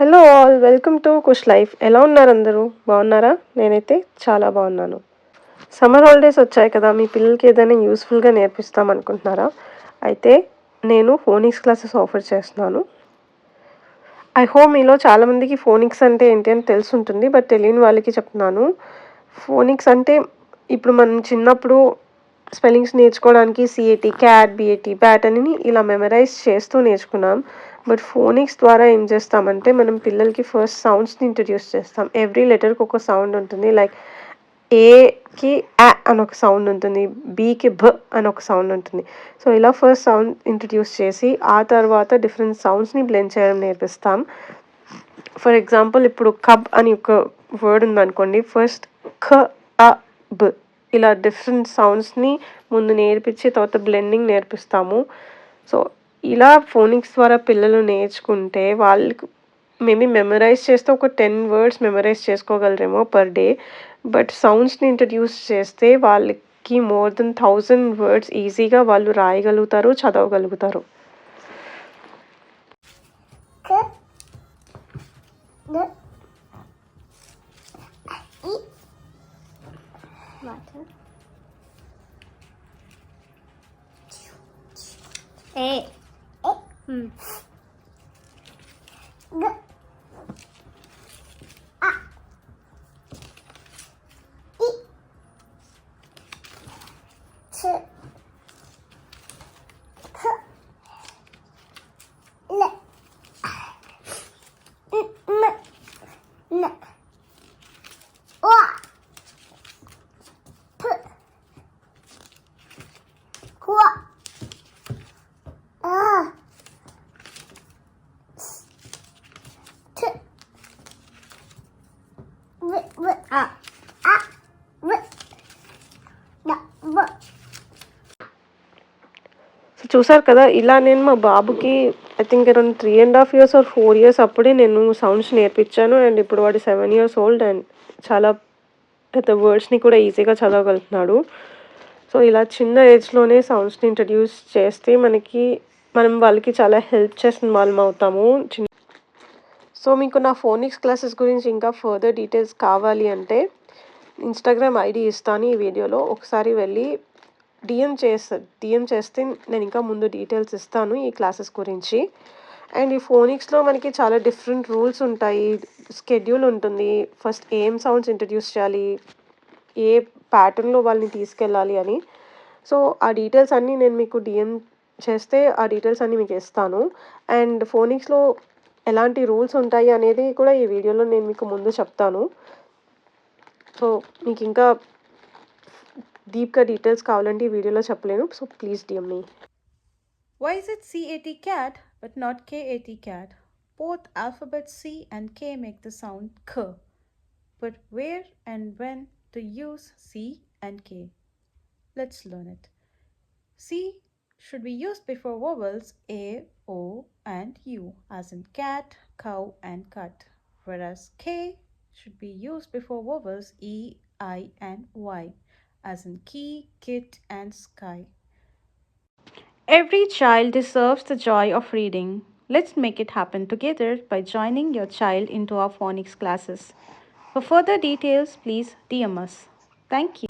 Hello all welcome to Kush life. ఎలా ఉన్నారు అందరూ? బాగున్నారా? నేనైతే చాలా బాగున్నాను. సమ్మర్ హాలిడేస్ వచ్చాయి కదా, మీ పిల్లలకి ఏదైనా యూస్ఫుల్గా నేర్పిస్తాం అనుకుంటున్నారా? అయితే నేను ఫోనిక్స్ క్లాసెస్ ఆఫర్ చేస్తున్నాను. ఐ హోప్ మీలో చాలామందికి ఫోనిక్స్ అంటే ఏంటి అని తెలిసి ఉంటుంది, బట్ తెలియని వాళ్ళకి చెప్తున్నాను. ఫోనిక్స్ అంటే ఇప్పుడు మనం చిన్నప్పుడు స్పెల్లింగ్స్ నేర్చుకోవడానికి సిఏటి, క్యాట్, బిఏటి, బ్యాట్ అని ఇలా మెమరైజ్ చేస్తూ నేర్చుకున్నాం. బట్ ఫోనిక్స్ ద్వారా ఏం చేస్తామంటే మనం పిల్లలకి ఫస్ట్ సౌండ్స్ని ఇంట్రడ్యూస్ చేస్తాం. ఎవ్రీ లెటర్కి ఒక సౌండ్ ఉంటుంది. లైక్ ఏకి ఆ అని ఒక సౌండ్ ఉంటుంది, బీకి భ అని ఒక సౌండ్ ఉంటుంది. సో ఇలా ఫస్ట్ సౌండ్ ఇంట్రడ్యూస్ చేసి ఆ తర్వాత డిఫరెంట్ సౌండ్స్ని బ్లెండ్ చేయడం నేర్పిస్తాం. ఫర్ ఎగ్జాంపుల్ ఇప్పుడు కబ్ అని ఒక వర్డ్ ఉందనుకోండి, ఫస్ట్ ఖ అ బ్ ఇలా డిఫరెంట్ సౌండ్స్ని ముందు నేర్పించి తర్వాత బ్లెండింగ్ నేర్పిస్తాము. సో ఇలా ఫోనిక్స్ ద్వారా పిల్లలు నేర్చుకుంటే వాళ్ళకి మేబీ మెమరైజ్ చేస్తే ఒక 10 వర్డ్స్ మెమరైజ్ చేసుకోగలరేమో పర్ డే. బట్ సౌండ్స్ని ఇంట్రడ్యూస్ చేస్తే వాళ్ళకి మోర్ దెన్ 1000 వర్డ్స్ ఈజీగా వాళ్ళు రాయగలుగుతారు, చదవగలుగుతారు. ఏ సో చూసారు కదా, ఇలా నేను మా బాబుకి I think around 3.5 years or 4 years అప్పుడే నేను సౌండ్స్ నేర్పించాను. అండ్ ఇప్పుడు వాడు 7 years old అండ్ చాలా పెద్ద వర్డ్స్ని కూడా ఈజీగా చదవగలుగుతున్నాడు. సో ఇలా చిన్న ఏజ్లోనే సౌండ్స్ని ఇంట్రడ్యూస్ చేస్తే మనం వాళ్ళకి చాలా హెల్ప్ చేసిన వాళ్ళం అవుతాము. సో మీకు నా ఫోనిక్స్ క్లాసెస్ గురించి ఇంకా ఫర్దర్ డీటెయిల్స్ కావాలి అంటే ఇన్స్టాగ్రామ్ ఐడి ఇస్తాను ఈ వీడియోలో. ఒకసారి వెళ్ళి డిఎం చేస్తే నేను ఇంకా ముందు డీటెయిల్స్ ఇస్తాను ఈ క్లాసెస్ గురించి. అండ్ ఈ ఫోనిక్స్లో మనకి చాలా డిఫరెంట్ రూల్స్ ఉంటాయి, స్కెడ్యూల్ ఉంటుంది. ఫస్ట్ ఏం సౌండ్స్ ఇంట్రడ్యూస్ చేయాలి, ఏ ప్యాటర్న్లో వాళ్ళని తీసుకెళ్ళాలి అని. సో ఆ డీటెయిల్స్ అన్నీ నేను మీకు డిఎం చేస్తే ఆ డీటెయిల్స్ అన్నీ మీకు ఇస్తాను. అండ్ ఫోనిక్స్లో ఎలాంటి రూల్స్ ఉంటాయి అనేది కూడా ఈ వీడియోలో నేను మీకు ముందు చెప్తాను. సో మీకు ఇంకా డీప్గా డీటెయిల్స్ కావాలంటే ఈ వీడియోలో చెప్పలేను. So please DM me. Why is it CAT cat but not KAT cat? Both alphabets C and K make the sound K. But where and when to use C and K? Let's learn it. C should be used before vowels A, O and U, as in cat, cow and cut. Whereas K should be used before vowels E, I and Y, as in key, kit and sky. Every child deserves the joy of reading. Let's make it happen together by joining your child into our phonics classes. For further details, please DM us. Thank you.